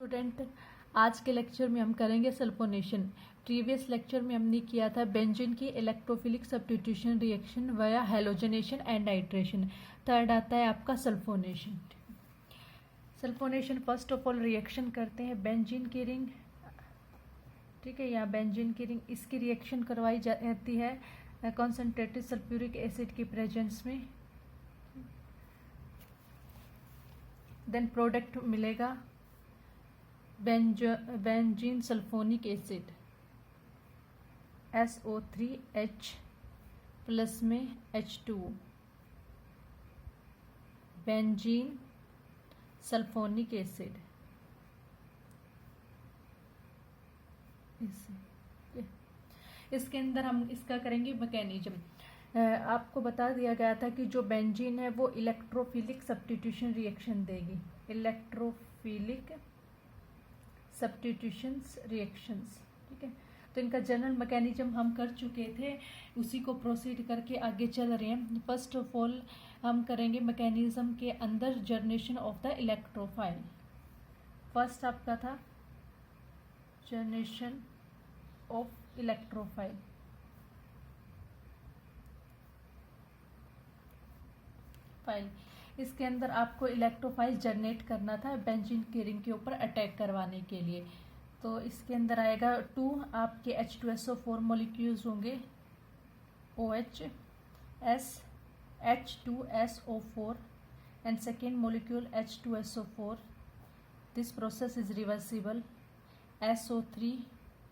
Student, आज के lecture में हम करेंगे सल्फोनेशन। प्रीवियस लेक्चर में हमने किया था बेंजीन की इलेक्ट्रोफिलिक सब्स्टिट्यूशन रिएक्शन वया हैलोजनेशन एंड नाइट्रेशन। थर्ड आता है आपका sulphonation. Sulphonation first of all reaction करते हैं बेंजीन की रिंग, ठीक है, यहाँ बेंजीन की रिंग, इसकी रिएक्शन करवाई जाती है कॉन्सेंट्रेटेड सल्फ्यूरिक एसिड की प्रेजेंस में। देन प्रोडक्ट मिलेगा benzene sulphonic acid SO3H plus में H2O, बेंजीन सल्फोनिक एसिड। इसके अंदर हम इसका करेंगे मैकेनिज्म। आपको बता दिया गया था कि जो बेंजीन है वो इलेक्ट्रोफिलिक सब्स्टिट्यूशन रिएक्शन देगी, इलेक्ट्रोफिलिक सब्स्टिट्यूशंस रिएक्शंस, ठीक है। तो इनका जनरल मैकेनिज्म हम कर चुके थे, उसी को प्रोसीड करके आगे चल रहे हैं। फर्स्ट ऑफ ऑल हम करेंगे मैकेनिज्म के अंदर generation of the electrophile. First आपका था जनरेशन ऑफ इलेक्ट्रोफाइल। इसके अंदर आपको इलेक्ट्रोफाइल जनरेट करना था बेंजीन की रिंग के ऊपर अटैक करवाने के लिए। तो इसके अंदर आएगा 2 आपके H2SO4 मॉलिक्यूल्स होंगे, OH S H2SO4 and second molecule H2SO4। This process is reversible. SO3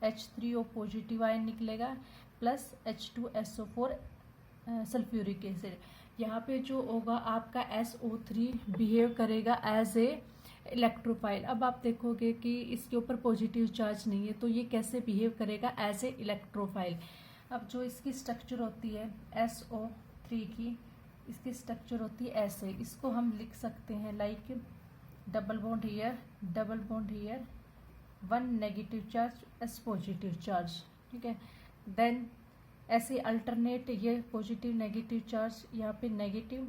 H3O positive ion निकलेगा प्लस H2SO4 सल्फ्यूरिक एसिड। यहाँ पे जो होगा आपका SO3 बिहेव करेगा एज ए इलेक्ट्रोफाइल। अब आप देखोगे कि इसके ऊपर पॉजिटिव चार्ज नहीं है, तो ये कैसे बिहेव करेगा एज ए इलेक्ट्रोफाइल। अब जो इसकी स्ट्रक्चर होती है SO3 की, इसकी स्ट्रक्चर होती है ऐसे, इसको हम लिख सकते हैं like double bond here, double bond here, 1 negative charge S positive charge, ठीक है। देन ऐसे अल्टरनेट, ये पॉजिटिव नेगेटिव चार्ज, यहाँ पे नेगेटिव,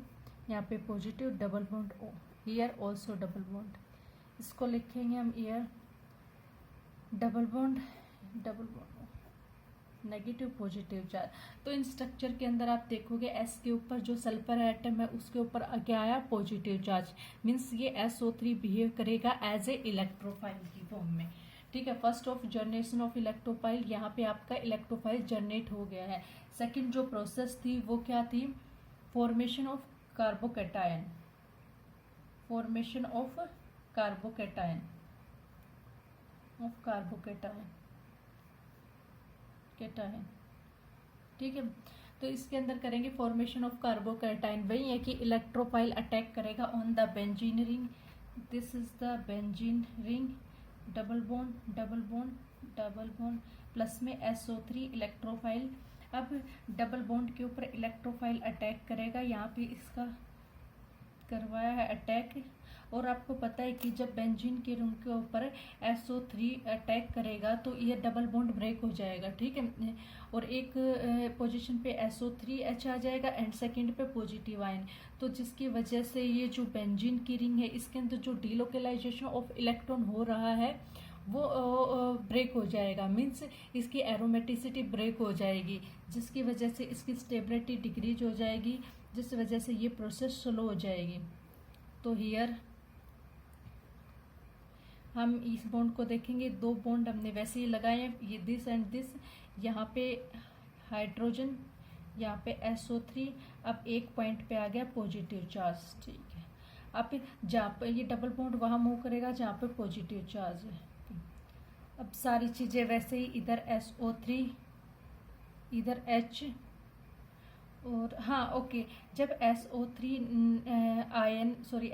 यहाँ पे positive, double bond O, here also double bond. इसको लिखेंगे हम here double bond negative positive charge. तो इन स्ट्रक्चर के अंदर आप देखोगे S के ऊपर जो सल्फर एटम है उसके ऊपर क्या आया, पॉजिटिव चार्ज। मीन्स ये SO3 बिहेव करेगा एज ए इलेक्ट्रोफाइल की फॉर्म में, ठीक है। First of generation of electrophile, यहाँ पे आपका इलेक्ट्रोफाइल जनरेट हो गया है। सेकंड जो प्रोसेस थी वो क्या थी, formation of carbocation, formation of carbocation, cation, ठीक है। तो इसके अंदर करेंगे फॉर्मेशन ऑफ कार्बोकैटायन। वही है कि इलेक्ट्रोफाइल अटैक करेगा on the benzene ring. This is the benzene ring, double bond double bond double bond plus में SO3 इलेक्ट्रोफाइल। अब डबल बॉन्ड के ऊपर इलेक्ट्रोफाइल अटैक करेगा, यहाँ पे इसका करवाया है अटैक। और आपको पता है कि जब बेंजीन के रिंग के ऊपर SO3 अटैक करेगा तो ये डबल बॉन्ड ब्रेक हो जाएगा, ठीक है। और एक पोजीशन पे SO3H आ जाएगा एंड सेकंड पे पॉजिटिव आयन। तो जिसकी वजह से ये जो बेंजीन की रिंग है इसके अंदर जो डीलोकलाइजेशन ऑफ इलेक्ट्रॉन हो रहा है वो ब्रेक हो जाएगा। मीन्स इसकी एरोमेटिसिटी ब्रेक हो जाएगी, जिसकी वजह से इसकी स्टेबिलिटी डिक्रीज हो जाएगी, जिस वजह से ये प्रोसेस स्लो हो जाएगी। तो हियर हम इस बॉन्ड को देखेंगे, 2 बॉन्ड हमने वैसे ही लगाए हैं, ये दिस एंड दिस। यहाँ पे हाइड्रोजन, यहाँ पे SO3। अब एक पॉइंट पे आ गया पॉजिटिव चार्ज, ठीक है। अब जहाँ पे ये डबल बॉन्ड वहाँ मूव करेगा जहाँ पे पॉजिटिव चार्ज है। अब सारी चीज़ें वैसे ही, इधर SO3, इधर H, और हाँ ओके, जब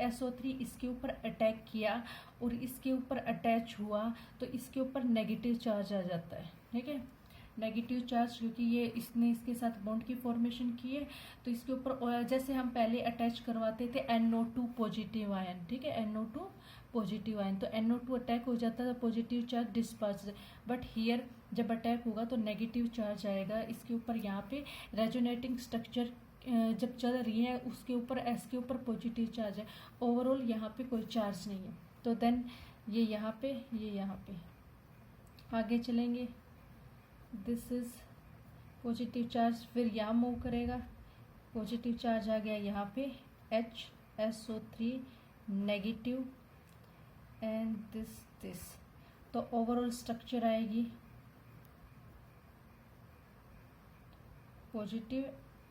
SO3 इसके ऊपर अटैक किया और इसके ऊपर अटैच हुआ तो इसके ऊपर नेगेटिव चार्ज आ जाता है, ठीक है। नेगेटिव चार्ज, क्योंकि ये इसने इसके साथ बॉन्ड की फॉर्मेशन की है, तो इसके ऊपर जैसे हम पहले अटैच करवाते थे NO2 पॉजिटिव आयन, ठीक है, NO2 पॉजिटिव आयन, तो NO2 अटैक हो जाता है, positive charge disperse. But here जब अटैक होगा तो नेगेटिव चार्ज आएगा इसके ऊपर। यहाँ पे रेजोनेटिंग स्ट्रक्चर जब चल रही है उसके ऊपर S के ऊपर पॉजिटिव चार्ज है, ओवरऑल यहाँ पे कोई चार्ज नहीं है। तो देन ये यहाँ पे, ये यहाँ पे। आगे चलेंगे, दिस इज पॉजिटिव चार्ज, फिर यहाँ मूव करेगा, पॉजिटिव चार्ज आ गया यहाँ पे HSO3 नेगेटिव एंड दिस। तो ओवरऑल स्ट्रक्चर आएगी पॉजिटिव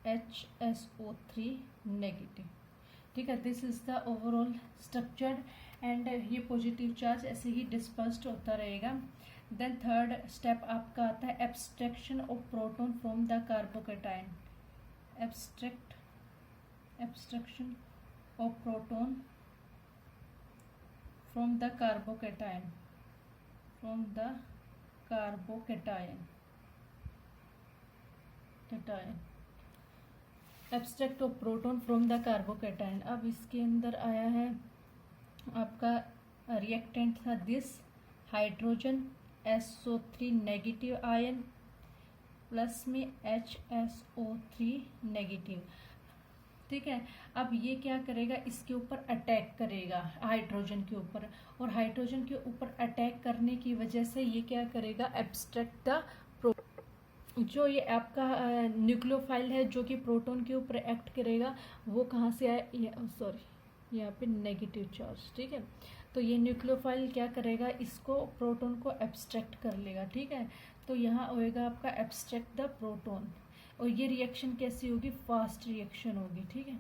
HSO3 नेगेटिव। ठीक है, this is the overall structure and ये पॉजिटिव चार्ज ऐसे ही डिस्पर्स्ड होता रहेगा। देन थर्ड स्टेप आपका आता है abstraction of proton from the carbocation. Abstraction of proton from the carbocation, abstract of proton from the carbocation. अब इसके अंदर आया है आपका रिएक्टेंट था this hydrogen SO3 negative ion plus में HSO3 नेगेटिव। ठीक है, अब ये क्या करेगा, इसके ऊपर अटैक करेगा हाइड्रोजन के ऊपर, और हाइड्रोजन के ऊपर अटैक करने की वजह से ये क्या करेगा, एब्स्ट्रैक्ट द प्रोटॉन। जो ये आपका न्यूक्लियोफाइल है जो कि प्रोटॉन के ऊपर एक्ट करेगा, वो कहाँ से आया, सॉरी यहाँ पे नेगेटिव चार्ज। ठीक है, तो ये न्यूक्लियोफाइल क्या करेगा, इसको प्रोटॉन को एब्स्ट्रैक्ट कर लेगा। ठीक है, तो यहाँ होएगा आपका एब्स्ट्रैक्ट द प्रोटॉन, और ये रिएक्शन कैसी होगी, फास्ट रिएक्शन होगी। ठीक है,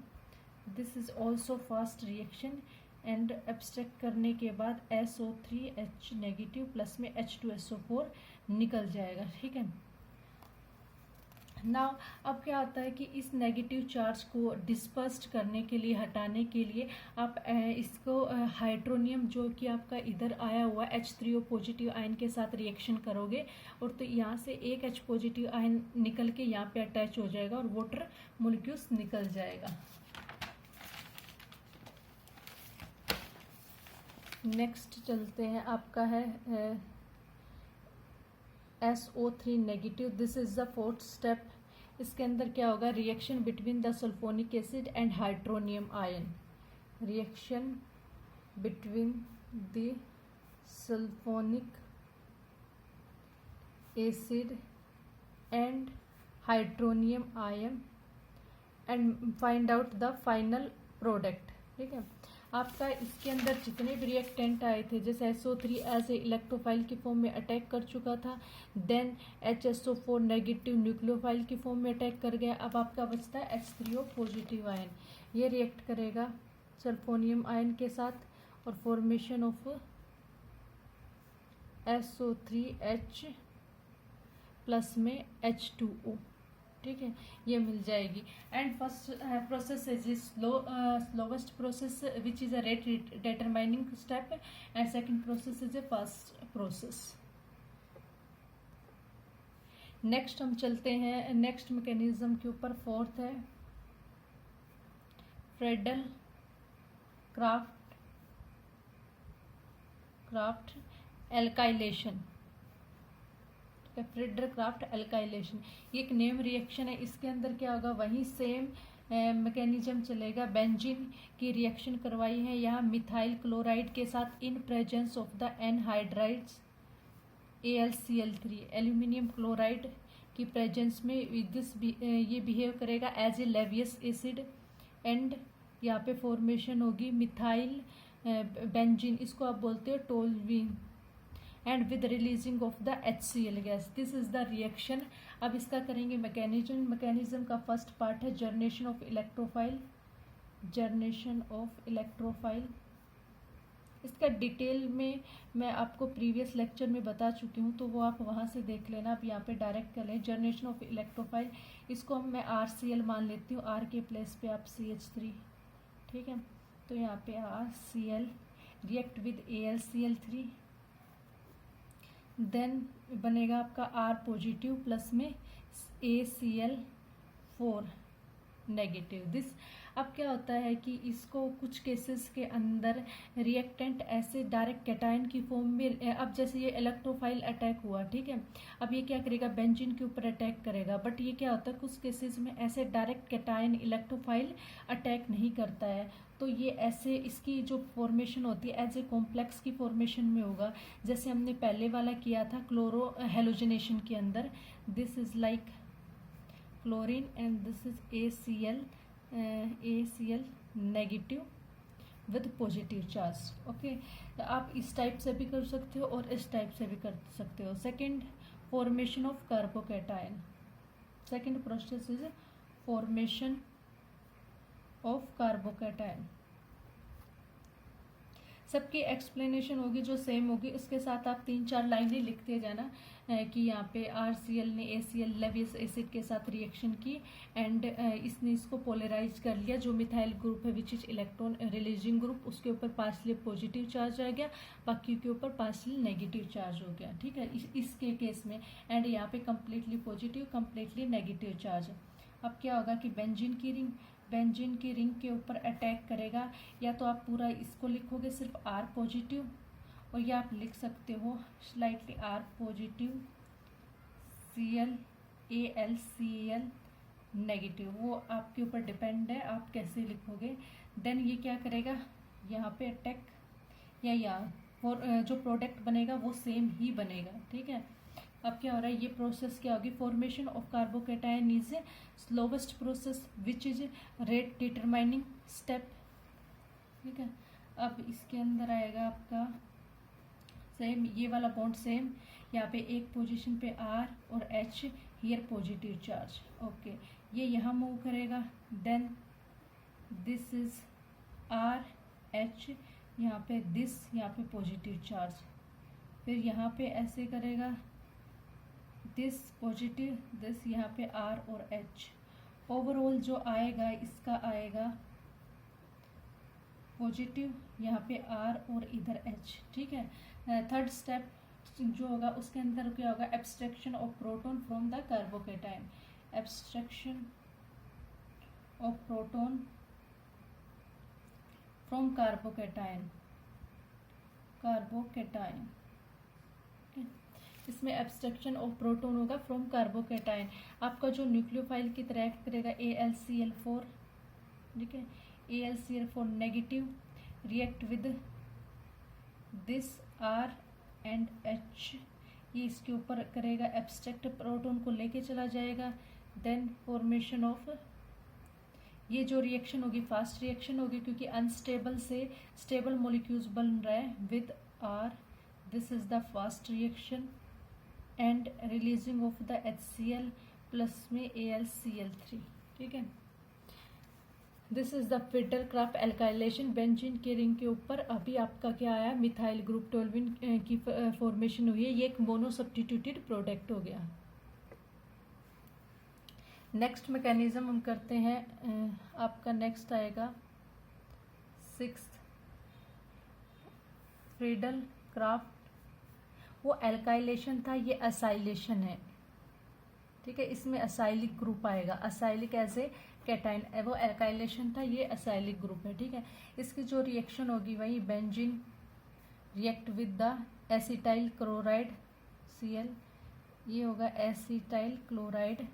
this is also fast reaction and abstract करने के बाद SO3H नेगेटिव प्लस में H2SO4 निकल जाएगा। ठीक है, नाउ अब क्या होता है कि इस नेगेटिव चार्ज को डिस्पर्स्ड करने के लिए, हटाने के लिए आप इसको हाइड्रोनियम जो कि आपका इधर आया हुआ H3O पॉजिटिव आयन के साथ रिएक्शन करोगे, और तो यहाँ से एक H पॉजिटिव आयन निकल के यहाँ पे अटैच हो जाएगा और वाटर मोलिक्यूल्स निकल जाएगा। नेक्स्ट चलते हैं, आपका है SO3 negative, this is the fourth step. इसके अंदर क्या होगा, reaction between the sulphonic acid and hydronium ion, reaction between the sulphonic acid and hydronium ion and find out the final product. ठीक है, आपका इसके अंदर जितने भी रिएक्टेंट आए थे, जैसे SO3 एज ए इलेक्ट्रोफाइल की फॉर्म में अटैक कर चुका था, देन HSO4 नेगेटिव न्यूक्लियोफाइल की फॉर्म में अटैक कर गया। अब आपका बचता है H3O पॉजिटिव आयन, ये रिएक्ट करेगा सल्फोनियम आयन के साथ और फॉर्मेशन ऑफ SO3H प्लस में H2O। ठीक है, ये मिल जाएगी। And first process is slowest process which is a rate determining step, and second process is a fast process. Next हम चलते हैं नेक्स्ट मैकेनिज्म के ऊपर, फोर्थ है Friedel craft alkylation. Friedel craft alkylation ये एक नेम रिएक्शन है। इसके अंदर क्या होगा, वही सेम मैकेनिज्म चलेगा। बेंजीन की रिएक्शन करवाई है यहाँ मिथाइल क्लोराइड के साथ in presence of the anhydrides AlCl3, aluminium chloride की प्रेजेंस में ये बिहेव करेगा एज ए लेवियस एसिड, एंड यहाँ पे फॉर्मेशन होगी मिथाइल बेंजीन, इसको आप बोलते हो toluene, and with releasing of the HCl gas. This is the reaction. अब इसका करेंगे मैकेनिज्म का फर्स्ट पार्ट है जर्नेशन ऑफ इलेक्ट्रोफाइल। इसका डिटेल में मैं आपको प्रीवियस लेक्चर में बता चुकी हूँ, तो वो आप वहाँ से देख लेना। अब यहाँ पे डायरेक्ट कर लें जर्नेशन ऑफ इलेक्ट्रोफाइल, इसको मैं RCl मान लेती हूँ, R के प्लेस पे आप CH3। ठीक है, तो यहाँ पे RCl react with AlCl3, then बनेगा आपका R पॉजिटिव प्लस में ACl4 नेगेटिव। दिस अब क्या होता है कि इसको कुछ केसेस के अंदर रिएक्टेंट ऐसे डायरेक्ट कैटायन की फॉर्म में, अब जैसे ये इलेक्ट्रोफाइल अटैक हुआ, ठीक है, अब ये क्या करेगा, बेंजीन के ऊपर अटैक करेगा, बट ये क्या होता है कुछ केसेस में ऐसे डायरेक्ट कैटायन इलेक्ट्रोफाइल अटैक नहीं करता है, तो ये ऐसे इसकी जो फॉर्मेशन होती है एज ए कॉम्प्लेक्स की फॉर्मेशन में होगा, जैसे हमने पहले वाला किया था क्लोरो हेलोजिनेशन के अंदर। This is like chlorine and this is ACl negative with positive charge. Okay, आप इस टाइप से भी कर सकते हो और इस टाइप से भी कर सकते हो। Second, formation of carbocation. Second process is formation of carbocation. सबकी एक्सप्लेनेशन होगी जो सेम होगी, उसके साथ आप 3-4 लाइनें लिखते जाना कि यहाँ पे RCl ने ACl लेवियस एसिड के साथ रिएक्शन की एंड इसने इसको पोलराइज कर लिया। जो मिथाइल ग्रुप है which is electron releasing group, उसके ऊपर पार्शली पॉजिटिव चार्ज आ गया, बाकी के ऊपर पार्शली नेगेटिव चार्ज हो गया। ठीक है, इसके केस में एंड यहाँ पे completely positive completely negative charge. अब क्या होगा कि बेंजीन की रिंग के ऊपर अटैक करेगा। या तो आप पूरा इसको लिखोगे सिर्फ R पॉजिटिव, और या आप लिख सकते हो slightly R positive Cl AlCl negative, वो आपके ऊपर डिपेंड है आप कैसे लिखोगे। देन ये क्या करेगा, यहाँ पे अटैक या यहाँ और जो प्रोडक्ट बनेगा वो सेम ही बनेगा। ठीक है, अब क्या हो रहा है, ये प्रोसेस क्या होगी, formation of carbocation is slowest process which is rate determining step. ठीक है, अब इसके अंदर आएगा आपका सेम ये वाला बॉन्ड सेम, यहाँ पे एक पोजीशन पे R और H, here positive charge. Okay, ये यहाँ मूव करेगा। देन दिस इज RH, यहाँ पे दिस, यहाँ पे पॉजिटिव चार्ज। फिर यहाँ पे ऐसे करेगा दिस पॉजिटिव, दिस, यहाँ पे R और H। ओवरऑल जो आएगा इसका आएगा पॉजिटिव, यहाँ पे R और इधर H। ठीक है, थर्ड स्टेप जो होगा उसके अंदर क्या होगा, abstraction of proton from the carbocation. Abstraction of proton from carbocation. इसमें एब्स्ट्रैक्शन ऑफ प्रोटॉन होगा फ्रॉम कार्बोकैटायन। आपका जो न्यूक्लियोफाइल की तरह एक्ट करेगा AlCl4। ठीक है, AlCl4 negative react with this R and H, ये इसके ऊपर करेगा, एब्स्ट्रैक्ट प्रोटॉन को लेके चला जाएगा। देन फॉर्मेशन ऑफ, ये जो रिएक्शन होगी फास्ट रिएक्शन होगी क्योंकि अनस्टेबल से स्टेबल मॉलिक्यूल्स बन रहा है with R। This is the fast reaction and releasing of the HCl plus में AlCl3। ठीक है, this is the Friedel Crafts alkylation. Benzene के रिंग के ऊपर अभी आपका क्या आया, मिथाइल ग्रुप टोल्विन की फॉर्मेशन हुई है, ये एक मोनो सब्स्टिट्यूटेड प्रोडक्ट हो गया। नेक्स्ट मैकेनिज्म हम करते हैं, आपका नेक्स्ट आएगा 6th फ्रीडल-क्राफ्ट। वो एल्काइलेशन था, ये असाइलेशन है। ठीक है, इसमें असाइलिक ग्रुप आएगा, असाइलिक एज ए कैटाइन, वो एल्काइलेशन था, ये असाइलिक ग्रुप है। ठीक है, इसकी जो रिएक्शन होगी वही benzene react with the acetyl chloride Cl, ये होगा एसिटाइल क्लोराइड,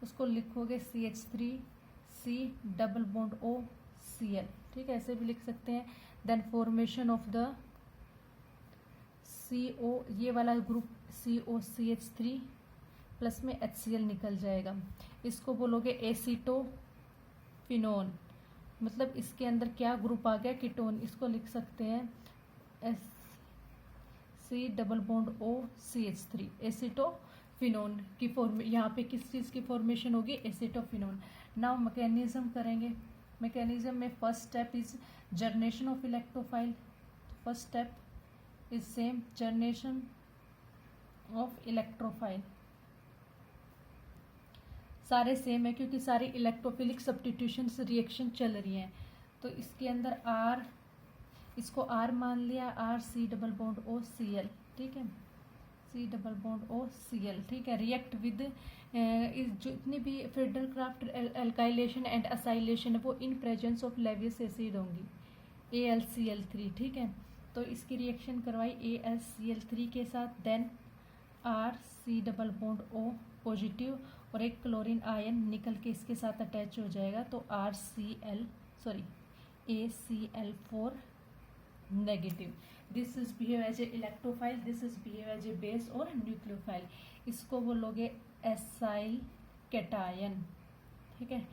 उसको लिखोगे CH3C double bond O Cl। ठीक है, ऐसे भी लिख सकते हैं। Then formation of the CO, ये वाला ग्रुप COCH3 प्लस में HCl निकल जाएगा, इसको बोलोगे एसीटोफिनोन। मतलब इसके अंदर क्या ग्रुप आ गया, कीटोन, इसको लिख सकते हैं C double bond O CH3, acetophenone की फॉर्म, यहाँ पे किस चीज़ की फॉर्मेशन होगी, एसीटोफिनोन। नाउ मैकेनिज्म करेंगे। मैकेनिज्म में first step is generation of electrophile. First step is same, generation of electrophile. सारे सेम है क्योंकि सारी इलेक्ट्रोफिलिक सब्स्टिट्यूशन रिएक्शन चल रही हैं। तो इसके अंदर R, इसको R मान लिया, R C double bond O Cl। ठीक है, C double bond O Cl। ठीक है, रिएक्ट विद जितनी भी फिडरक्राफ्ट एल्काइलेशन एंड असाइलेशन है वो इन प्रेजेंस ऑफ लेवियस एसिड होंगी, AlCl3। ठीक है, तो इसकी रिएक्शन करवाई AlCl3 के साथ। Then R C double bond O positive, और एक क्लोरीन आयन निकल के इसके साथ अटैच हो जाएगा, तो ACl4 negative. This is behave as a electrophile, this is behave as a base और न्यूक्लियोफाइल। इसको बोलोगे एसाइल कैटायन, ठीक है।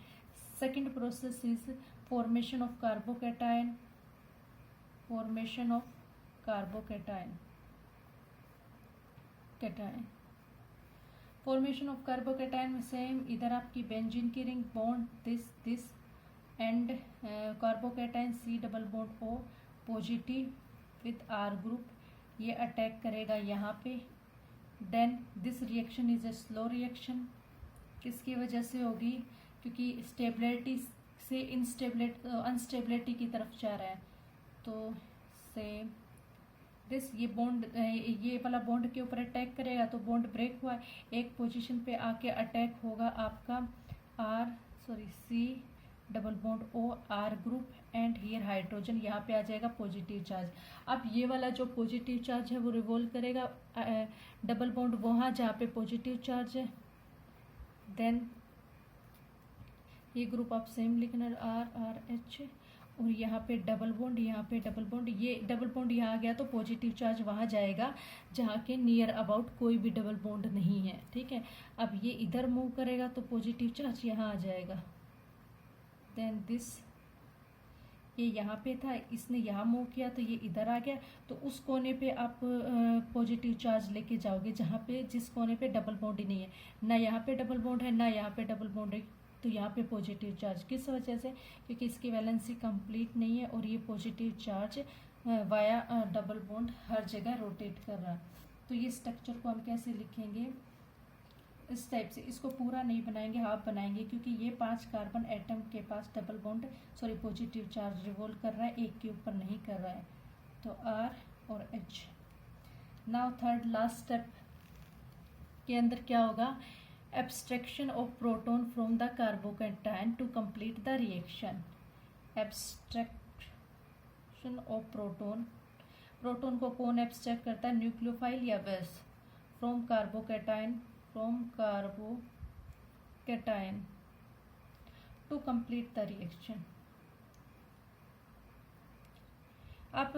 Second process is formation of carbocation, formation of carbocation, formation of carbocation में सेम, इधर आपकी बेंजीन की ring bond this and carbocation C double bond O positive with R group, ये अटैक करेगा यहाँ पे। Then this reaction is a slow reaction, किसकी वजह से होगी, क्योंकि स्टेबिलिटी से अनस्टेबिलिटी की तरफ जा रहा है। तो से दिस ये बॉन्ड, ये वाला बॉन्ड के ऊपर अटैक करेगा तो बॉन्ड ब्रेक हुआ है, एक पोजीशन पे आके अटैक होगा आपका C double bond O R group and here hydrogen, यहाँ पे आ जाएगा पॉजिटिव चार्ज। अब ये वाला जो पॉजिटिव चार्ज है वो रिवॉल्व करेगा डबल बॉन्ड वहाँ जहाँ पे पॉजिटिव चार्ज है। देन ये ग्रुप आप सेम लिखना RRH, और यहाँ पे डबल बॉन्ड, यहाँ पे डबल बॉन्ड, ये डबल बॉन्ड यहाँ आ गया तो पॉजिटिव चार्ज वहाँ जाएगा जहाँ के नियर अबाउट कोई भी डबल बॉन्ड नहीं है, ठीक है। अब ये इधर मूव करेगा तो पॉजिटिव चार्ज यहाँ आ जाएगा। देन दिस, ये यहाँ पे था, इसने यहाँ मूव किया तो ये इधर आ गया, तो उस कोने पे आप पॉजिटिव चार्ज लेके जाओगे जहाँ पे, जिस कोने पे डबल बॉन्ड ही नहीं है, ना यहाँ पे डबल बॉन्ड है ना यहाँ पे डबल बॉन्ड है, तो यहाँ पे पॉजिटिव चार्ज। किस वजह से, क्योंकि इसकी वैलेंसी कंप्लीट नहीं है और ये positive charge via double bond हर जगह रोटेट कर रहा है। तो ये स्ट्रक्चर को हम कैसे लिखेंगे, इस टाइप से, इसको पूरा नहीं बनाएंगे, हाफ बनाएंगे, क्योंकि ये 5 कार्बन एटम के पास double bond positive charge revolve कर रहा है, एक के ऊपर नहीं कर रहा है, तो R और H। Now third last step के अंदर क्या होगा, abstraction of proton from the carbocation to complete the reaction. Abstraction of proton, proton को कौन एब्स्ट्रैक्ट करता है, न्यूक्लियोफाइल या base, from carbocation to complete the reaction. आप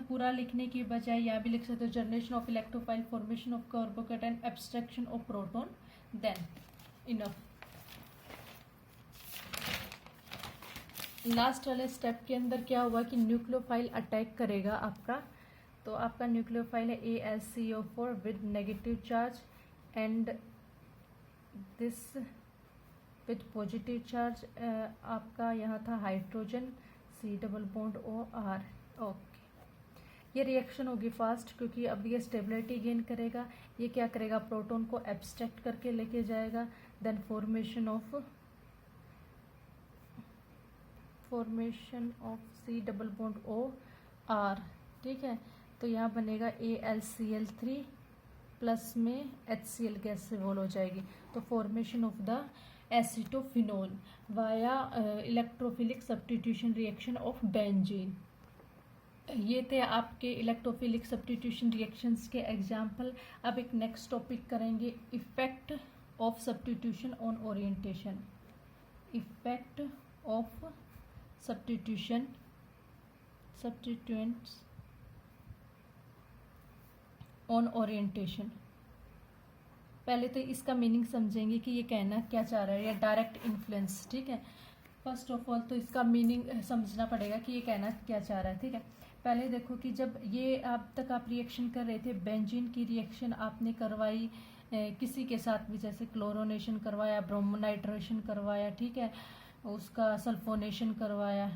पूरा लिखने की बजाय यहाँ भी लिख सकते हो, generation of electrophile, formation of carbocation, abstraction of proton, than enough. Last वाले स्टेप के अंदर क्या हुआ कि न्यूक्लियोफाइल अटैक करेगा आपका, तो आपका न्यूक्लियोफाइल है AlCO4 with negative charge and this with positive charge. आपका यहाँ था hydrogen C double bond O R। Okay, ये रिएक्शन होगी फास्ट, क्योंकि अब ये स्टेबिलिटी गेन करेगा। ये क्या करेगा, प्रोटॉन को एब्स्ट्रैक्ट करके लेके जाएगा। Then formation of C double bond O R, ठीक है। तो यहाँ बनेगा AlCl3 प्लस में HCl गैस से वॉल हो जाएगी, तो formation of the acetophenone via electrophilic substitution reaction of benzene. ये थे आपके इलेक्ट्रोफिलिक सब्स्टिट्यूशन रिएक्शंस के एग्जाम्पल। अब एक नेक्स्ट टॉपिक करेंगे, effect of substitution on orientation. Effect of substituents on orientation. पहले तो इसका मीनिंग समझेंगे कि ये कहना क्या चाह रहा है, या डायरेक्ट इन्फ्लुएंस, ठीक है। फर्स्ट ऑफ ऑल तो इसका मीनिंग समझना पड़ेगा कि ये कहना क्या चाह रहा है, ठीक है। पहले देखो कि जब ये अब तक आप रिएक्शन कर रहे थे, बेंजीन की रिएक्शन आपने करवाई किसी के साथ भी, जैसे क्लोरोनेशन करवाया, ब्रोमोनाइट्रेशन करवाया, ठीक है, उसका सल्फोनेशन करवाया,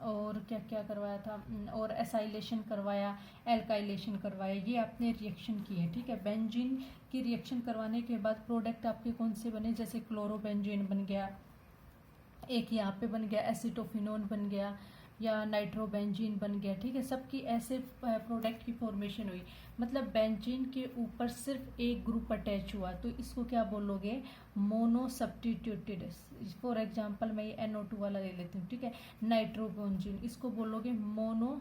और क्या क्या करवाया था, और एसाइलेशन करवाया, एल्काइलेशन करवाया, ये आपने रिएक्शन की है, ठीक है। बेंजीन की रिएक्शन करवाने के बाद प्रोडक्ट आपके कौन से बने, जैसे क्लोरोबेंजीन बन गया, एक यहाँ पे बन गया एसिटोफिनोन बन गया, या नाइट्रोबेंजीन बन गया, ठीक है। सबकी ऐसे प्रोडक्ट की फॉर्मेशन हुई, मतलब बेंजीन के ऊपर सिर्फ एक ग्रुप अटैच हुआ, तो इसको क्या बोलोगे, मोनो सब्स्टिट्यूटेड। फॉर एग्जांपल मैं ये NO2 वाला ले लेती हूँ, ठीक है, नाइट्रोबेंजीन, इसको बोलोगे मोनो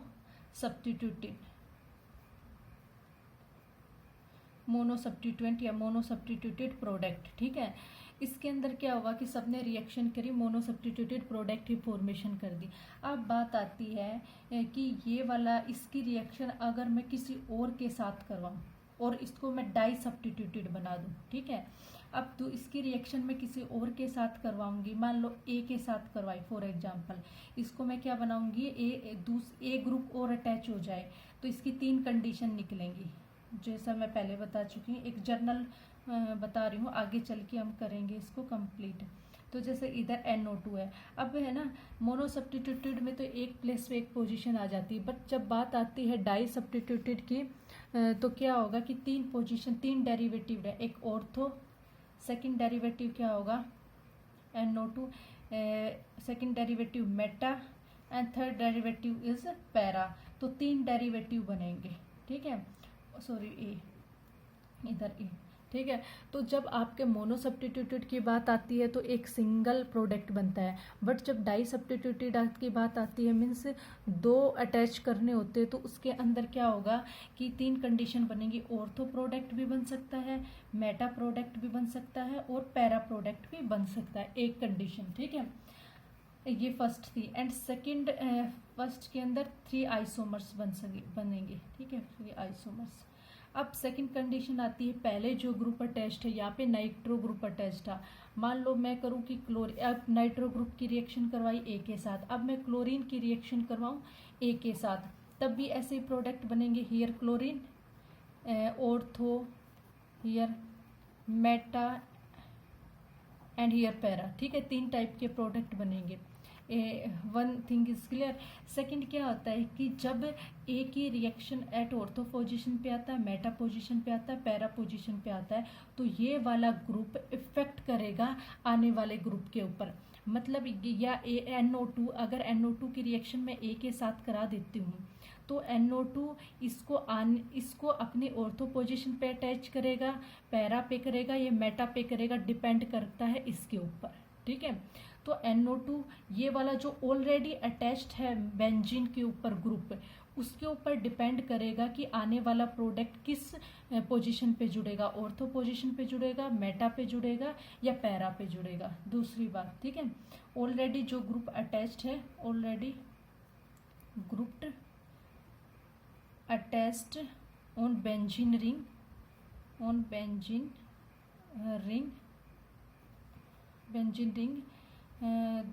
सब्स्टिट्यूएंट या मोनो सब्स्टिट्यूटेड प्रोडक्ट, ठीक है। इसके अंदर क्या हुआ कि सबने रिएक्शन करी, मोनो सब्स्टिट्यूटेड प्रोडक्ट की फॉर्मेशन कर दी। अब बात आती है कि ये वाला इसकी रिएक्शन अगर मैं किसी और के साथ करवाऊँ और इसको मैं डाई सब्स्टिट्यूटेड बना दूँ, ठीक है। अब तो इसकी रिएक्शन मैं किसी और के साथ करवाऊंगी, मान लो ए के साथ करवाई फॉर एग्जांपल, इसको मैं क्या बनाऊंगी, ए ग्रुप और अटैच हो जाए तो इसकी 3 कंडीशन निकलेंगी, जैसा मैं पहले बता चुकी हूँ, एक जर्नल बता रही हूँ, आगे चल के हम करेंगे इसको कंप्लीट। तो जैसे इधर NO2 है, अब है ना मोनो सब्स्टिट्यूटेड में तो एक प्लेस पे एक पोजीशन आ जाती है, बट जब बात आती है डाई सब्स्टिट्यूटेड की तो क्या होगा कि 3 पोजीशन 3 डेरिवेटिव है, एक ऑर्थो, सेकंड डेरिवेटिव क्या होगा NO2, second derivative Meta and third derivative is para, तो 3 डेरिवेटिव बनेंगे, ठीक है, सॉरी ए, इधर ए, ठीक है। तो जब आपके मोनो सब्स्टिट्यूटेड की बात आती है तो एक सिंगल प्रोडक्ट बनता है, बट जब डाई सब्स्टिट्यूटेड की बात आती है मीन्स 2 अटैच करने होते हैं, तो उसके अंदर क्या होगा कि 3 कंडीशन बनेंगी, ऑर्थो प्रोडक्ट भी बन सकता है, मेटा प्रोडक्ट भी बन सकता है और पैरा प्रोडक्ट भी बन सकता है, एक कंडीशन, ठीक है। ये फर्स्ट थी एंड सेकंड, फर्स्ट के अंदर 3 आइसोमर्स बनेंगे, ठीक है, 3 आइसोमर्स। अब सेकंड कंडीशन आती है, पहले जो ग्रुप अटैच्ड है, यहाँ पे नाइट्रो ग्रुप अटैच्ड था, मान लो मैं करूँ कि अब नाइट्रो ग्रुप की रिएक्शन करवाई ए के साथ, अब मैं क्लोरीन की रिएक्शन करवाऊँ ए के साथ, तब भी ऐसे प्रोडक्ट बनेंगे, here chlorine, ortho, here Meta and here para, ठीक है, 3 टाइप के प्रोडक्ट बनेंगे। One thing is clear. Second क्या होता है कि जब ए की रिएक्शन एट ऑर्थो पोजीशन पे आता है, मेटा पोजीशन पे आता है, पैरा पोजीशन पे आता है, तो ये वाला ग्रुप इफेक्ट करेगा आने वाले ग्रुप के ऊपर, मतलब या NO2, अगर NO2 की रिएक्शन मैं ए के साथ करा देती हूँ तो NO2 इसको अपनी ऑर्थो पोजीशन पे अटैच करेगा, पैरा पे करेगा या मेटा पे करेगा, डिपेंड करता है इसके ऊपर, ठीक है। तो NO2 ये वाला जो ऑलरेडी अटैच्ड है बेंजीन के ऊपर ग्रुप, उसके ऊपर डिपेंड करेगा कि आने वाला प्रोडक्ट किस पोजीशन पे जुड़ेगा, ऑर्थो पोजीशन पे जुड़ेगा, मेटा पे जुड़ेगा या पैरा पे जुड़ेगा, दूसरी बात, ठीक है। ऑलरेडी जो ग्रुप अटैच्ड है, already grouped attached on benzene ring, on benzene ring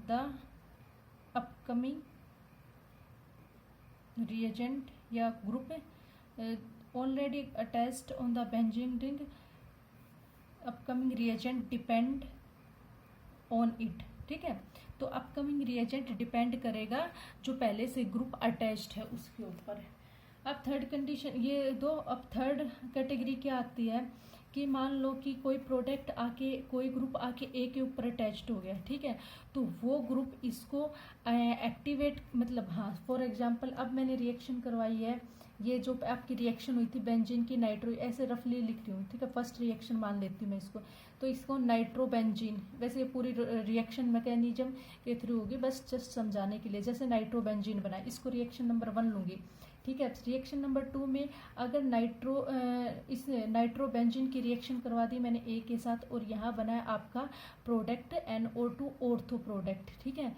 the upcoming reagent या group already attached on the benzene ring, upcoming reagent depend on it, ठीक है। तो upcoming reagent डिपेंड करेगा जो पहले से ग्रुप अटैच्ड है उसके ऊपर। अब थर्ड कंडीशन ये दो, अब थर्ड कैटेगरी क्या आती है कि मान लो कि कोई प्रोडक्ट आके, कोई ग्रुप आके ए के ऊपर अटैच्ड हो गया, ठीक है, तो वो ग्रुप इसको एक्टिवेट, मतलब हाँ फॉर एग्जांपल अब मैंने रिएक्शन करवाई है, ये जो आपकी रिएक्शन हुई थी बेंजीन की नाइट्रो, ऐसे रफली लिख रही हूँ, ठीक है, फर्स्ट रिएक्शन मान लेती हूँ मैं इसको, तो इसको नाइट्रो बेंजीन, वैसे ये पूरी रिएक्शन मैकेनिज्म के थ्रू होगी, बस जस्ट समझाने के लिए, जैसे नाइट्रो बेंजीन बना, इसको रिएक्शन नंबर 1 लूँगी, ठीक है। रिएक्शन नंबर 2 में अगर इस नाइट्रो बेंजीन की रिएक्शन करवा दी मैंने ए के साथ और यहाँ बना है आपका प्रोडक्ट NO2 ऑर्थो प्रोडक्ट, ठीक है,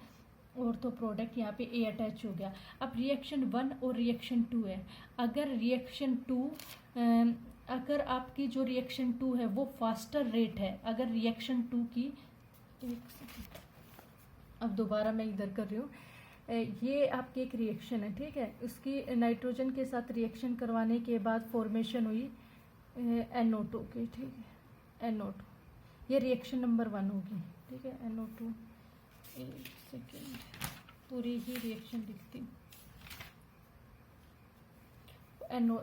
ऑर्थो प्रोडक्ट, यहाँ पे ए अटैच हो गया। अब रिएक्शन 1 और रिएक्शन 2 है, अगर रिएक्शन 2 अगर आपकी जो रिएक्शन 2 है वो फास्टर रेट है, अगर रिएक्शन 2 की, एक सेकेंड, अब दोबारा मैं इधर कर रही हूँ, ये आपकी एक रिएक्शन है, ठीक है, इसकी नाइट्रोजन के साथ रिएक्शन करवाने के बाद फॉर्मेशन हुई NO2 की, ठीक है, NO2, ये रिएक्शन नंबर 1 होगी, ठीक है, NO2, एक सेकेंड पूरी ही रिएक्शन लिखती हूँ,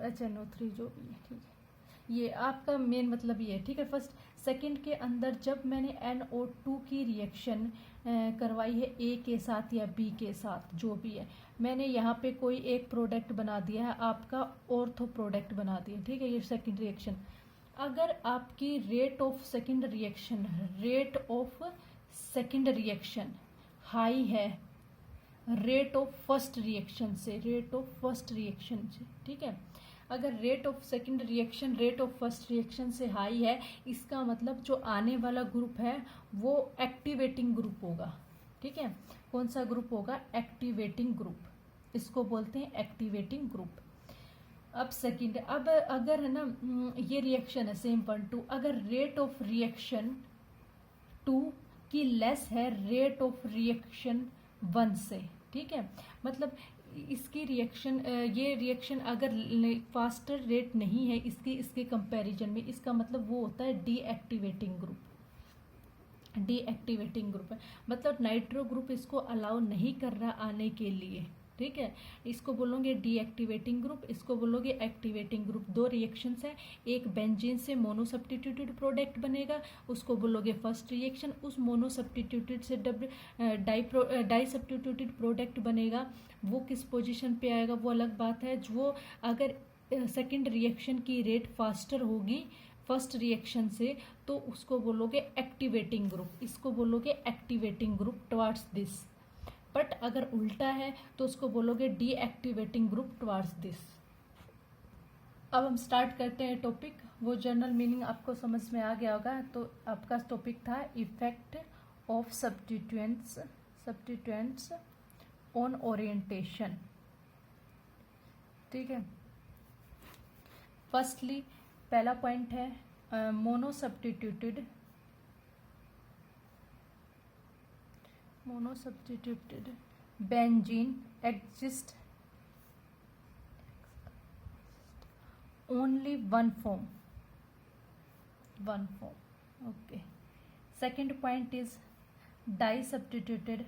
HNO3 जो भी है, ठीक है, ये आपका मेन मतलब ये है, ठीक है। फर्स्ट सेकंड के अंदर जब मैंने NO2 की रिएक्शन करवाई है ए के साथ या बी के साथ, जो भी है, मैंने यहाँ पे कोई एक प्रोडक्ट बना दिया है, आपका ऑर्थो प्रोडक्ट बना दिया, ठीक है, ये सेकंड रिएक्शन। अगर आपकी rate of second reaction high है रेट ऑफ फर्स्ट रिएक्शन से, ठीक है, अगर rate of second reaction rate of first reaction से हाई है, इसका मतलब जो आने वाला ग्रुप है वो एक्टिवेटिंग ग्रुप होगा। ठीक है, कौन सा ग्रुप होगा? एक्टिवेटिंग ग्रुप, इसको बोलते हैं एक्टिवेटिंग ग्रुप। अब सेकंड, अब अगर है ना ये रिएक्शन है सेम 1-2, अगर रेट ऑफ रिएक्शन 2 की लेस है रेट ऑफ रिएक्शन 1 से, ठीक है, मतलब इसकी रिएक्शन ये रिएक्शन अगर फास्टर रेट नहीं है इसके कंपैरिजन में, इसका मतलब वो होता है डीएक्टिवेटिंग ग्रुप। डीएक्टिवेटिंग ग्रुप है, मतलब नाइट्रो ग्रुप इसको अलाउ नहीं कर रहा आने के लिए। ठीक है, इसको बोलोगे डीएक्टिवेटिंग ग्रुप, इसको बोलोगे एक्टिवेटिंग ग्रुप। दो रिएक्शंस है, एक बेंजीन से मोनो सब्स्टिट्यूटेड प्रोडक्ट बनेगा, उसको बोलोगे फर्स्ट रिएक्शन। उस मोनो सब्स्टिट्यूटेड से डाई सब्स्टिट्यूटेड प्रोडक्ट बनेगा, वो किस पोजीशन पे आएगा वो अलग बात है। जो अगर सेकंड रिएक्शन की रेट फास्टर होगी फर्स्ट रिएक्शन से, तो उसको बोलोगे एक्टिवेटिंग ग्रुप, इसको बोलोगे activating group towards this. But अगर उल्टा है तो उसको बोलोगे डीएक्टिवेटिंग ग्रुप टुवार्ड्स दिस। अब हम स्टार्ट करते हैं टॉपिक। वो जनरल मीनिंग आपको समझ में आ गया होगा। तो आपका टॉपिक था effect of substituents on orientation. ठीक है, फर्स्टली पहला पॉइंट है mono substituted benzene exist only one form. Okay, second point is di substituted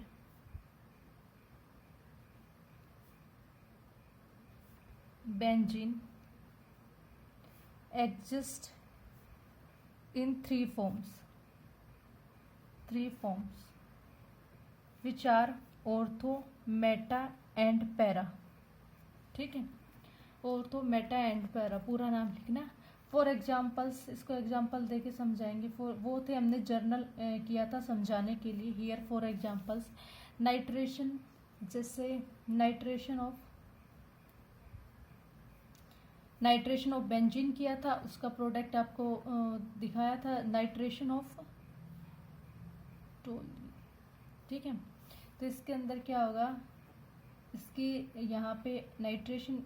benzene exist in three forms which are ortho, meta and para। ठीक है, ortho, Meta and para, पूरा नाम लिखना। For examples, इसको example देके समझाएंगे। वो थे हमने जर्नल किया था समझाने के लिए। हियर फॉर एग्जाम्पल्स नाइट्रेशन, जैसे नाइट्रेशन ऑफ बेंजीन किया था, उसका प्रोडक्ट आपको दिखाया था नाइट्रेशन ऑफ टोल्यूइन। ठीक है, तो इसके अंदर क्या होगा, इसकी यहाँ पे nitration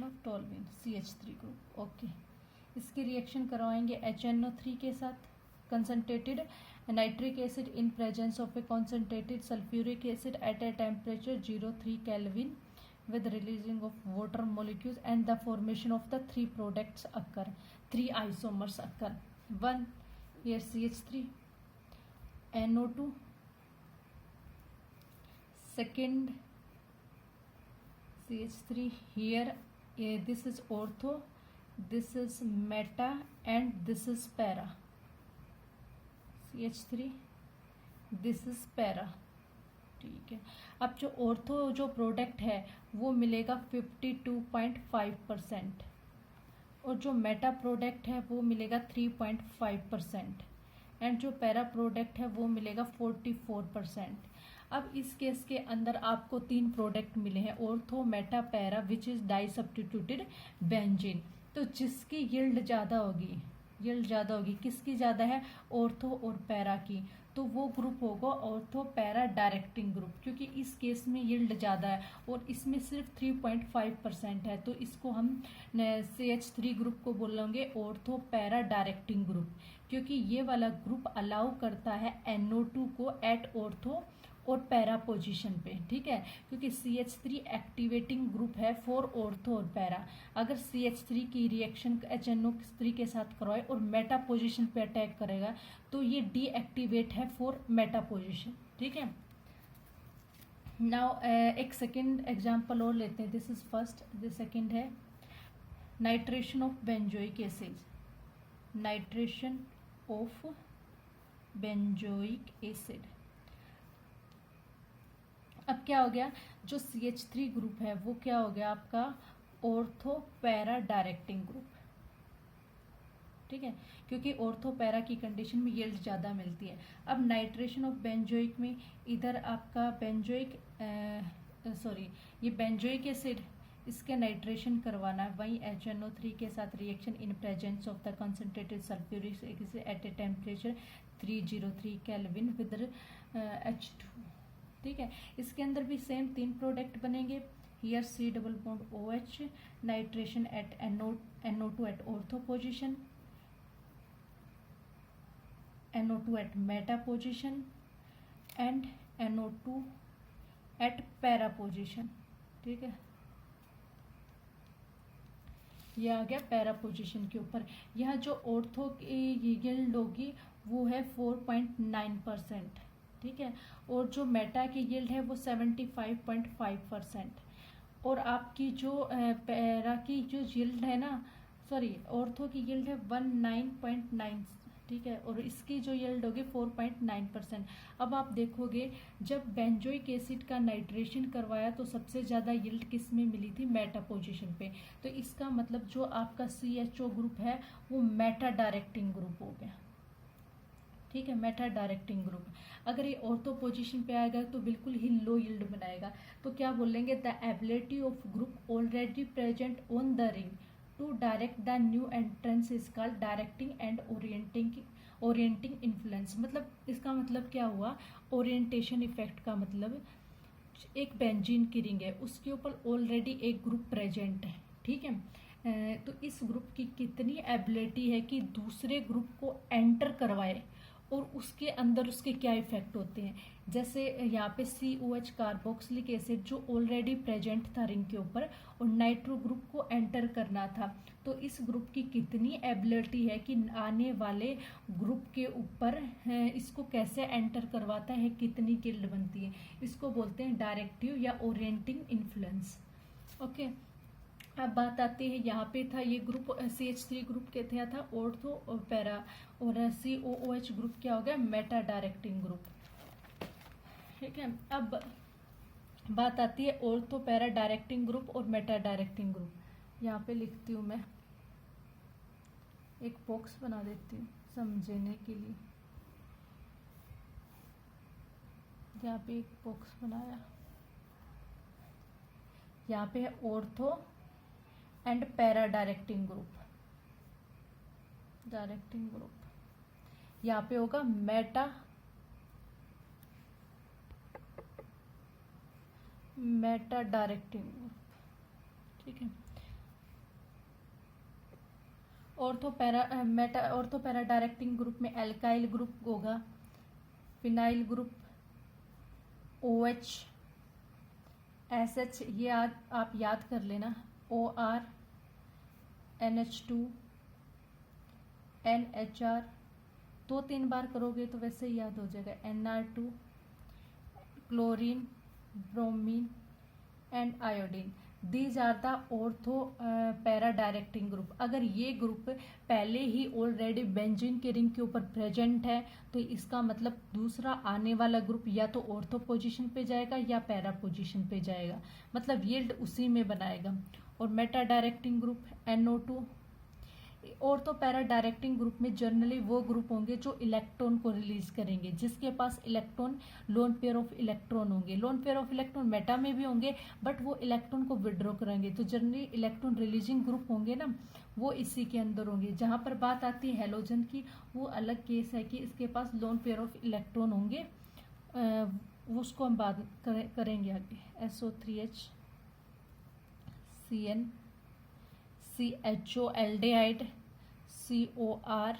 of toluene CH3 group. Okay, इसकी रिएक्शन करवाएंगे HNO3 के साथ, concentrated nitric acid in presence of a concentrated sulphuric acid at a temperature 0.3 Kelvin with releasing of water molecules and the formation of the three products occur, three isomers occur. One here CH3, NO2, second CH3 here, this is ortho, this is meta and this is para। CH3, this is para। ठीक है, अब जो ortho जो product है वो मिलेगा 52.5% और जो मेटा प्रोडक्ट है वो मिलेगा 3.5% एंड जो पैरा प्रोडक्ट है वो मिलेगा 44%। अब इस केस के अंदर आपको 3 प्रोडक्ट मिले हैं, ortho, meta, para, which is di substituted benzene. तो जिसकी यील्ड ज़्यादा होगी, किसकी ज़्यादा है? ऑर्थो और पैरा की, तो वो ग्रुप होगा ऑर्थो पैरा डायरेक्टिंग ग्रुप, क्योंकि इस केस में यील्ड ज़्यादा है और इसमें सिर्फ 3.5% है, तो इसको हम CH3 ग्रुप को बोलेंगे ऑर्थो पैरा डायरेक्टिंग ग्रुप, क्योंकि ये वाला ग्रुप अलाउ करता है NO2 को एट ऑर्थो और पैरा पोजीशन पे। ठीक है, क्योंकि CH3 एक्टिवेटिंग ग्रुप है फॉर ऑर्थो और पैरा। अगर CH3 की रिएक्शन HNO3 के साथ करवाए और मेटा पोजीशन पे अटैक करेगा तो ये डीएक्टिवेट है फॉर मेटा पोजीशन। ठीक है, नाउ एक सेकेंड एग्जाम्पल और लेते हैं। This is first, this second है nitration of benzoic acid. Nitration of benzoic acid, अब क्या हो गया, जो CH3 ग्रुप है वो क्या हो गया आपका ऑर्थो पैरा डायरेक्टिंग ग्रुप। ठीक है, क्योंकि ऑर्थो पैरा की कंडीशन में यील्ड ज़्यादा मिलती है। अब नाइट्रेशन ऑफ बेंजोइक में इधर आपका ये बेंजोइक एसिड इसके नाइट्रेशन करवाना है, वहीं HNO3 के साथ reaction in presence of the concentrated sulphuric acid at a temperature 303 Kelvin with H2। ठीक है, इसके अंदर भी सेम 3 प्रोडक्ट बनेंगे। Here C double bond OH, nitration at NO2 at ortho position, NO2 at meta position and NO2 at para position. ठीक है, ये आ गया पैरा पोजिशन के ऊपर। यह जो ऑर्थो की यील्ड होगी वो है 4.9%। ठीक है, और जो मेटा की यील्ड है वो 75.5%। और आपकी जो पैरा की जो यील्ड है ना, सॉरी ऑर्थो की यील्ड है 19.9। ठीक है, और इसकी जो यील्ड होगी 4.9%। अब आप देखोगे जब बेंजोइक एसिड का नाइट्रेशन करवाया तो सबसे ज़्यादा यील्ड किस में मिली थी, मेटा पोजीशन पे। तो इसका मतलब जो आपका CHO ग्रुप है वो मेटा डायरेक्टिंग ग्रुप हो गया। ठीक है, मेटा डायरेक्टिंग ग्रुप। अगर ये ऑर्थो पोजीशन पे आएगा तो बिल्कुल ही लो यील्ड बनाएगा। तो क्या बोलेंगे, the ability of group already present on the ring to direct the new entrance is called directing and orienting influence. मतलब इसका मतलब क्या हुआ, ओरिएंटेशन इफेक्ट का मतलब एक बेंजीन की रिंग है, उसके ऊपर ऑलरेडी एक ग्रुप प्रेजेंट है। ठीक है, तो इस ग्रुप की कितनी एबिलिटी है कि दूसरे ग्रुप को एंटर करवाए और उसके अंदर उसके क्या इफेक्ट होते हैं। जैसे यहाँ पे COH कार्बोक्सिलिक एसिड जो ऑलरेडी प्रेजेंट था रिंग के ऊपर और नाइट्रो ग्रुप को एंटर करना था, तो इस ग्रुप की कितनी एबिलिटी है कि आने वाले ग्रुप के ऊपर इसको कैसे एंटर करवाता है, कितनी यील्ड बनती है। इसको बोलते हैं डायरेक्टिव या ओरिएंटिंग इन्फ्लुएंस। ओके, अब बात आती है यहाँ पे था ये ग्रुप CH3 ग्रुप के था ऑर्थो और पैरा, और COOH ग्रुप क्या हो गया, मेटा डायरेक्टिंग ग्रुप। ठीक है, अब बात आती है ऑर्थो पैरा डायरेक्टिंग ग्रुप और मेटा डायरेक्टिंग ग्रुप। यहाँ पे लिखती हूँ मैं, एक बॉक्स बना देती हूँ समझने के लिए। यहाँ पे एक बॉक्स बनाया, यहाँ पे है ortho and para directing group, यहाँ पे होगा मेटा डायरेक्टिंग ग्रुप। ठीक है, ऑर्थो पैरा डायरेक्टिंग ग्रुप में एल्काइल ग्रुप होगा, फिनाइल ग्रुप, OH, SH, ये आप याद कर लेना, OR, NH2, NHR, 2-3 बार करोगे तो वैसे ही याद हो जाएगा, NR2, chlorine, bromine and iodine. These are the ortho para directing group. अगर ये ग्रुप पहले ही ऑलरेडी बेंजीन के रिंग के ऊपर प्रेजेंट है तो इसका मतलब दूसरा आने वाला ग्रुप या तो ऑर्थो पोजीशन पे जाएगा या पैरा पोजीशन पे जाएगा, मतलब यील्ड उसी में बनाएगा। और meta directing group NO2। Ortho para directing group में जनरली वो ग्रुप होंगे जो इलेक्ट्रॉन को रिलीज करेंगे, जिसके पास electron lone pair of electron होंगे। Lone pair of electron meta में भी होंगे बट वो इलेक्ट्रॉन को विड्रॉ करेंगे, तो जनरली इलेक्ट्रॉन रिलीजिंग ग्रुप होंगे ना, वो इसी के अंदर होंगे। जहाँ पर बात आती है हेलोजन की, वो अलग केस है कि इसके पास लोन पेयर ऑफ इलेक्ट्रॉन होंगे, उसको हम बात करेंगे आगे। SO3H, CN, CHO aldehyde, COR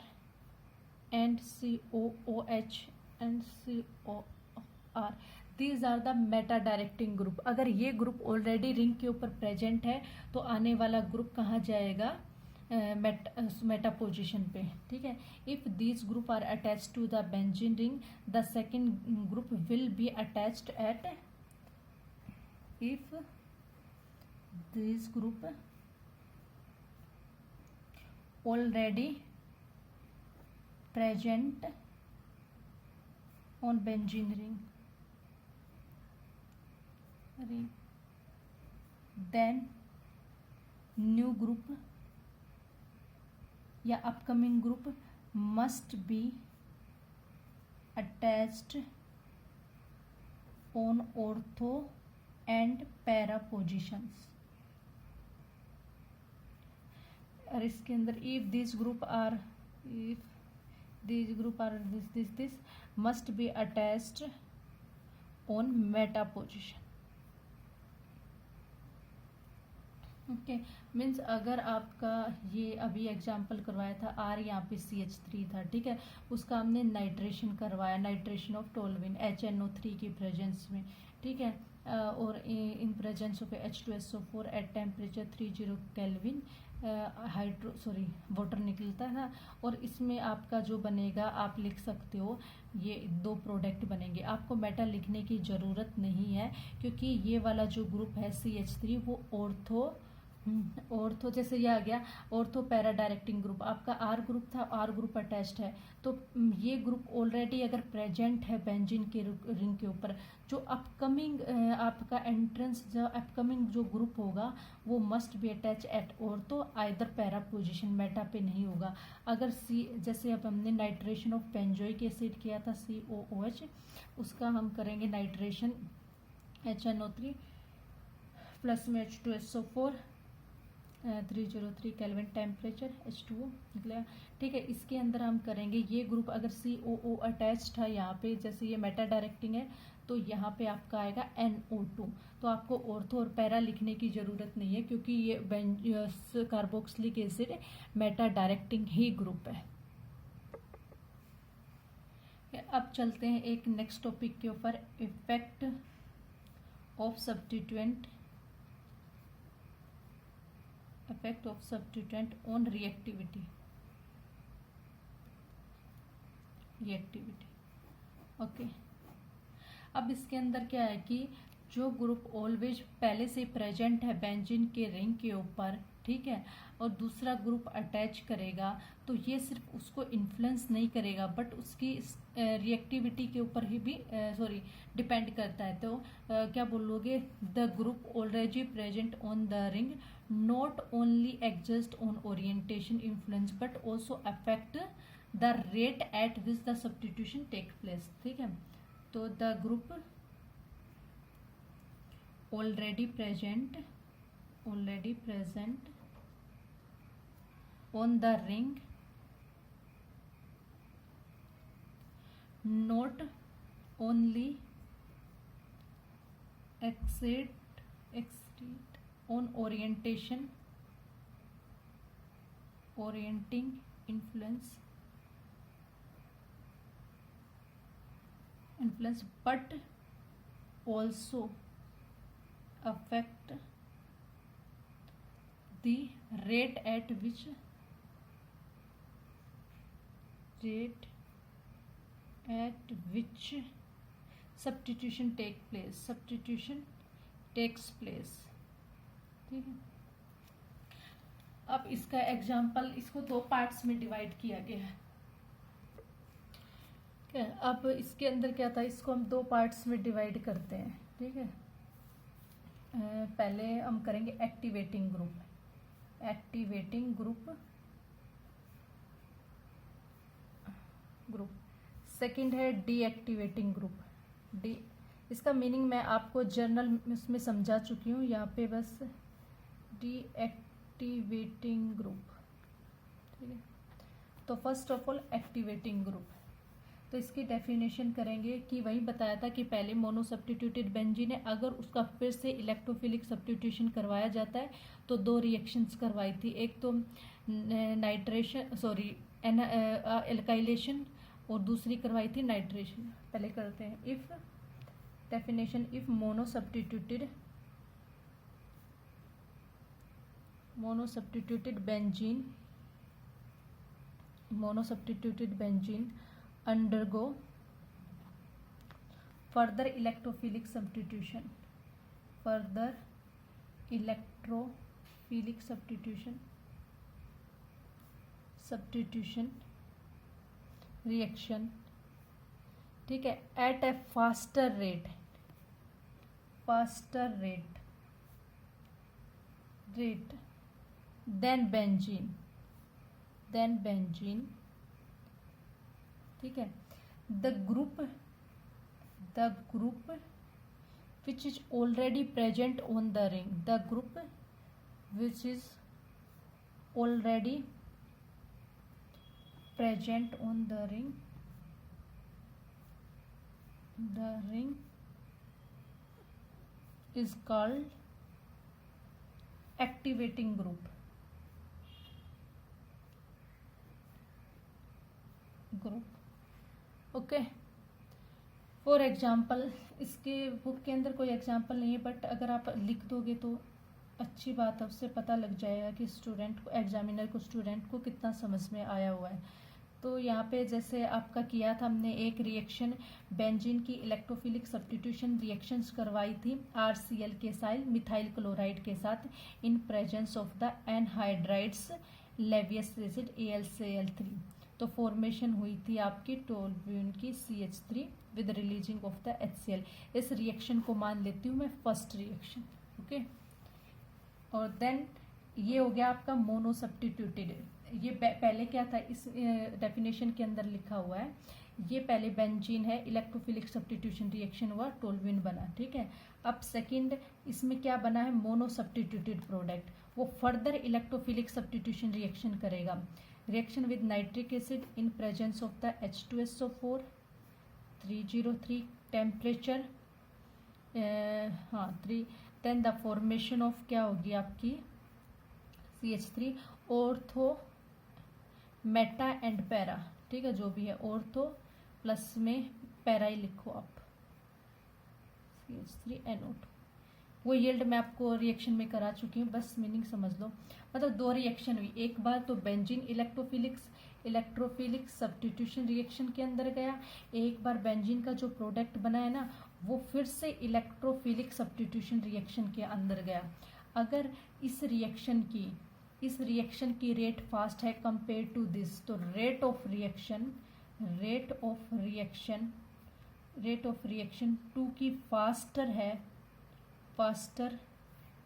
and COOH and COR, these are the meta directing group। अगर ये ग्रुप ऑलरेडी रिंग के ऊपर प्रेजेंट है तो आने वाला ग्रुप कहाँ जाएगा, मेटा पोजिशन पे। ठीक है, if this group are attach to the benzene ring the second group will be attached at, if this group already present on benzene ring, then new group या upcoming group must be attached on ortho and para positions। और इसके अंदर if this group are this must be attached on meta position. Okay, means अगर आपका ये अभी example करवाया था आर, यहाँ पे CH3 था, ठीक है, उसका हमने नाइट्रेशन करवाया, नाइट्रेशन ऑफ टोल्यूइन HNO3 की प्रेजेंस में, ठीक है, और इन presence of H2SO4 at temperature 30 kelvin water निकलता है। और इसमें आपका जो बनेगा, आप लिख सकते हो ये 2 प्रोडक्ट बनेंगे, आपको मेटा लिखने की ज़रूरत नहीं है, क्योंकि ये वाला जो ग्रुप है CH3 वो ऑर्थो जैसे ये आ गया ऑर्थो पैरा डायरेक्टिंग ग्रुप, आपका आर ग्रुप था, आर ग्रुप अटैच्ड है, तो ये ग्रुप ऑलरेडी अगर प्रेजेंट है बेंजीन के रिंग के ऊपर, जो अपकमिंग आपका एंट्रेंस जो अपकमिंग जो ग्रुप होगा वो must be attach at ortho either para position, Meta पे नहीं होगा। अगर सी जैसे अब हमने नाइट्रेशन ऑफ बेंजोइक एसिड किया था COOH, उसका हम करेंगे नाइट्रेशन HNO3 प्लस में H2SO4 303 केल्विन टेम्परेचर H2O निकलेगा, ठीक है। इसके अंदर हम करेंगे ये ग्रुप अगर COO अटैच्ड है यहाँ पे, जैसे ये मेटा डायरेक्टिंग है, तो यहाँ पे आपका आएगा NO2, तो आपको ऑर्थो और पैरा लिखने की ज़रूरत नहीं है, क्योंकि ये कार्बोक्सिलिक एसिड मेटा डायरेक्टिंग ही ग्रुप है। अब चलते हैं एक नेक्स्ट टॉपिक के ऊपर, effect of substituent on reactivity. Okay, अब इसके अंदर क्या है कि जो ग्रुप ऑलवेज पहले से प्रेजेंट है बेंजीन के रिंग के ऊपर, ठीक है, और दूसरा ग्रुप अटैच करेगा, तो ये सिर्फ उसको इन्फ्लुएंस नहीं करेगा बट उसकी रिएक्टिविटी के ऊपर ही भी डिपेंड करता है। तो क्या बोलोगे, the group already present on the ring not only exist on orientation influence but also affect the rate at which the substitution take place, ठीक है। तो the group already present on the ring not only exist on orienting influence but also affect the rate at which substitution takes place, ठीक है। अब इसका example, इसको 2 parts में divide किया गया है, ठीक है। अब इसके अंदर क्या था, इसको हम 2 पार्ट्स में डिवाइड करते हैं, ठीक है। पहले हम करेंगे एक्टिवेटिंग ग्रुप, सेकंड है डीएक्टिवेटिंग ग्रुप। इसका मीनिंग मैं आपको जर्नल उसमें समझा चुकी हूँ, यहाँ पे बस डीएक्टिवेटिंग ग्रुप, ठीक है। तो first of all activating group, तो इसकी डेफिनेशन करेंगे कि वही बताया था कि पहले मोनो सब्स्टिट्यूटेड बेंजीन है, अगर उसका फिर से इलेक्ट्रोफिलिक सब्स्टिट्यूशन करवाया जाता है तो 2 रिएक्शंस करवाई थी, एक तो एल्काइलेशन और दूसरी करवाई थी नाइट्रेशन। पहले करते हैं if definition, if mono substituted benzene undergo further electrophilic substitution reaction, ठीक है, at a faster rate than benzene, ठीक है। the group which is already present on the ring, the group which is already present on the ring is called activating group. Okay, for example, इसके book के अंदर कोई example नहीं है, but अगर आप लिख दोगे तो अच्छी बात है, उससे पता लग जाएगा कि स्टूडेंट को, एग्जामिनर को, स्टूडेंट को कितना समझ में आया हुआ है। तो यहाँ पे जैसे आपका किया था हमने एक रिएक्शन, बेंजीन की इलेक्ट्रोफिलिक सब्स्टिट्यूशन रिएक्शंस करवाई थी RCl के साथ मिथाइल क्लोराइड के साथ in presence of the anhydrides Lewis acid AlCl3। तो फॉर्मेशन हुई थी आपकी टोल्यूइन की CH3 with releasing of the HCl। इस रिएक्शन को मान लेती हूँ मैं फर्स्ट रिएक्शन। ओके, और देन ये हो गया आपका मोनो सब्स्टिट्यूटेड। ये पहले क्या था, इस डेफिनेशन के अंदर लिखा हुआ है, ये पहले बेंजीन है, इलेक्ट्रोफिलिक सब्स्टिट्यूशन रिएक्शन हुआ, टोल्यूइन बना। ठीक है, अब सेकंड इसमें क्या बना है, मोनो सब्स्टिट्यूटेड प्रोडक्ट, वो फर्दर इलेक्ट्रोफिलिक सब्स्टिट्यूशन रिएक्शन करेगा। Reaction with nitric acid in presence of the H2SO4 303 temperature 3। Then the formation of क्या होगी आपकी CH3 ortho Meta and para. ठीक है, जो भी है ऑर्थो प्लस में पैरा ही लिखो आप, CH3NO2। वो यील्ड मैं आपको रिएक्शन में करा चुकी हूँ, बस मीनिंग समझ लो। मतलब दो रिएक्शन हुई, एक बार तो बेंजीन इलेक्ट्रोफिलिक सब्स्टिट्यूशन रिएक्शन के अंदर गया, एक बार बेंजीन का जो प्रोडक्ट बना है ना वो फिर से इलेक्ट्रोफिलिक सब्स्टिट्यूशन रिएक्शन के अंदर गया। अगर इस रिएक्शन की रेट फास्ट है कंपेयर टू दिस, तो रेट ऑफ रिएक्शन 2 की faster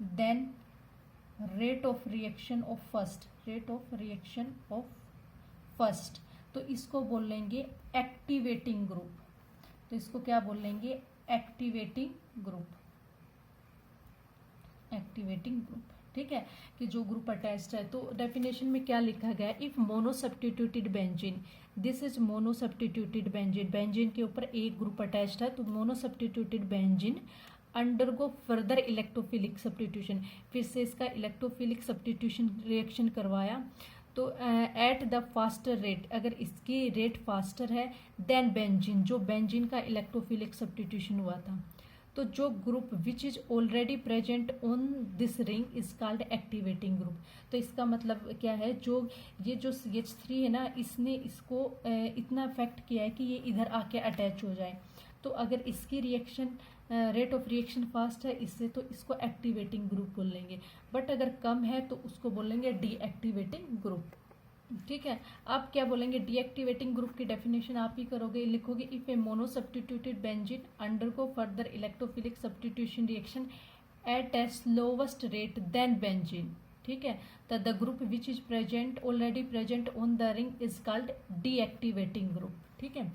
than rate of reaction of first. तो इसको बोलेंगे एक्टिवेटिंग ग्रुप। तो इसको क्या बोलेंगे, एक्टिवेटिंग ग्रुप। ठीक है, कि जो ग्रुप अटैच्ड है। तो डेफिनेशन में क्या लिखा गया है, if mono substituted benzene, this is mono substituted benzene, benzene के ऊपर एक ग्रुप अटैच्ड है, तो mono substituted benzene undergo further electrophilic substitution, फिर से इसका इलेक्ट्रोफिलिक सब्स्टिट्यूशन रिएक्शन करवाया। तो एट द फास्टर रेट, अगर इसकी रेट फास्टर है देन बेंजीन, जो बेंजीन का इलेक्ट्रोफिलिक सब्स्टिट्यूशन हुआ था, तो जो group which is already present on this ring is called activating group. तो इसका मतलब क्या है, जो CH3 है ना, इसने इसको इतना इफेक्ट किया है कि ये इधर आके अटैच हो जाए। तो अगर इसकी reaction rate of reaction fast है इससे, तो इसको एक्टिवेटिंग ग्रुप बोलेंगे, बट अगर कम है तो उसको बोलेंगे डीएक्टिवेटिंग ग्रुप। ठीक है, आप क्या बोलेंगे, डीएक्टिवेटिंग ग्रुप की डेफिनेशन आप ही करोगे, लिखोगे if a mono substituted benzene undergo further electrophilic substitution reaction at a slowest rate then benzene. ठीक है, तो the group which is already present on the ring is called deactivating group. ठीक है,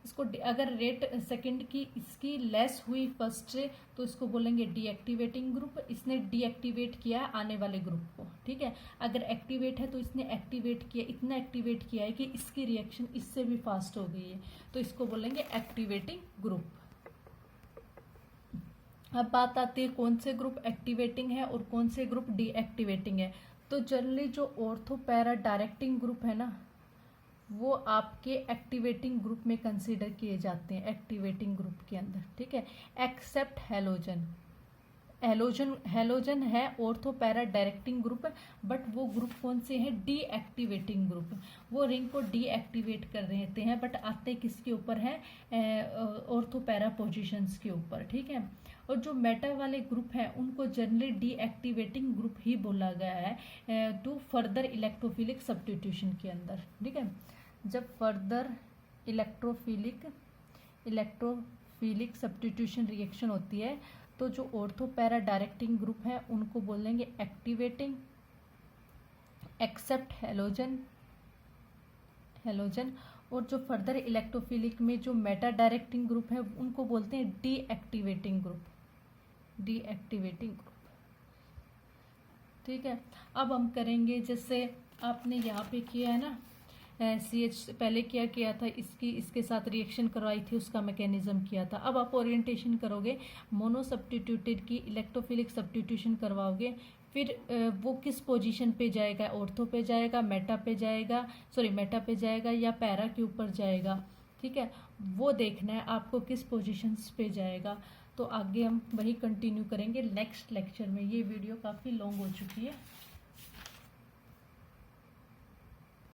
इसको अगर रेट सेकंड की इसकी less हुई फर्स्ट से, तो इसको बोलेंगे डीएक्टिवेटिंग ग्रुप, इसने डीएक्टिवेट किया आने वाले ग्रुप को। ठीक है, अगर एक्टिवेट है तो इसने इतना एक्टिवेट किया है कि इसकी रिएक्शन इससे भी फास्ट हो गई है, तो इसको बोलेंगे एक्टिवेटिंग ग्रुप। अब बात आती है कौन से ग्रुप एक्टिवेटिंग है और कौन से ग्रुप डीएक्टिवेटिंग है। तो जनरली जो ऑर्थो पैरा डायरेक्टिंग ग्रुप है ना, वो आपके एक्टिवेटिंग ग्रुप में कंसीडर किए जाते हैं, एक्टिवेटिंग ग्रुप के अंदर। ठीक है, एक्सेप्ट हेलोजन है ortho para directing group, but वो ग्रुप कौन से हैं, डीएक्टिवेटिंग ग्रुप। वो रिंग को डीएक्टिवेट कर देते हैं, बट आते किसके ऊपर है, ऑर्थो पैरा पोजिशंस के ऊपर। ठीक है, और जो मेटा वाले ग्रुप हैं उनको जनरली डीएक्टिवेटिंग ग्रुप ही बोला गया है टू फर्दर इलेक्ट्रोफिलिक सब्स्टिट्यूशन के अंदर। ठीक है, जब फर्दर इलेक्ट्रोफिलिक सब्स्टिट्यूशन रिएक्शन होती है, तो जो ऑर्थो पैरा डायरेक्टिंग ग्रुप है उनको बोलेंगे एक्टिवेटिंग, एक्सेप्ट हेलोजन, और जो फर्दर इलेक्ट्रोफिलिक में जो मेटा डायरेक्टिंग ग्रुप है उनको बोलते हैं डीएक्टिवेटिंग ग्रुप। ठीक है। अब हम करेंगे, जैसे आपने यहाँ पे किया है ना, CH पहले किया था, इसके साथ रिएक्शन करवाई थी, उसका मैकेनिज्म किया था। अब आप ओरिएंटेशन करोगे, मोनो सब्स्टिट्यूटेड की इलेक्ट्रोफिलिक सब्स्टिट्यूशन करवाओगे, फिर वो किस पोजीशन पे जाएगा, ऑर्थो पे जाएगा, मेटा पे जाएगा या पैरा के ऊपर जाएगा, ठीक है, वो देखना है आपको किस पोजीशंस पे जाएगा। तो आगे हम वही कंटिन्यू करेंगे नेक्स्ट लेक्चर में। ये वीडियो काफ़ी लॉन्ग हो चुकी है।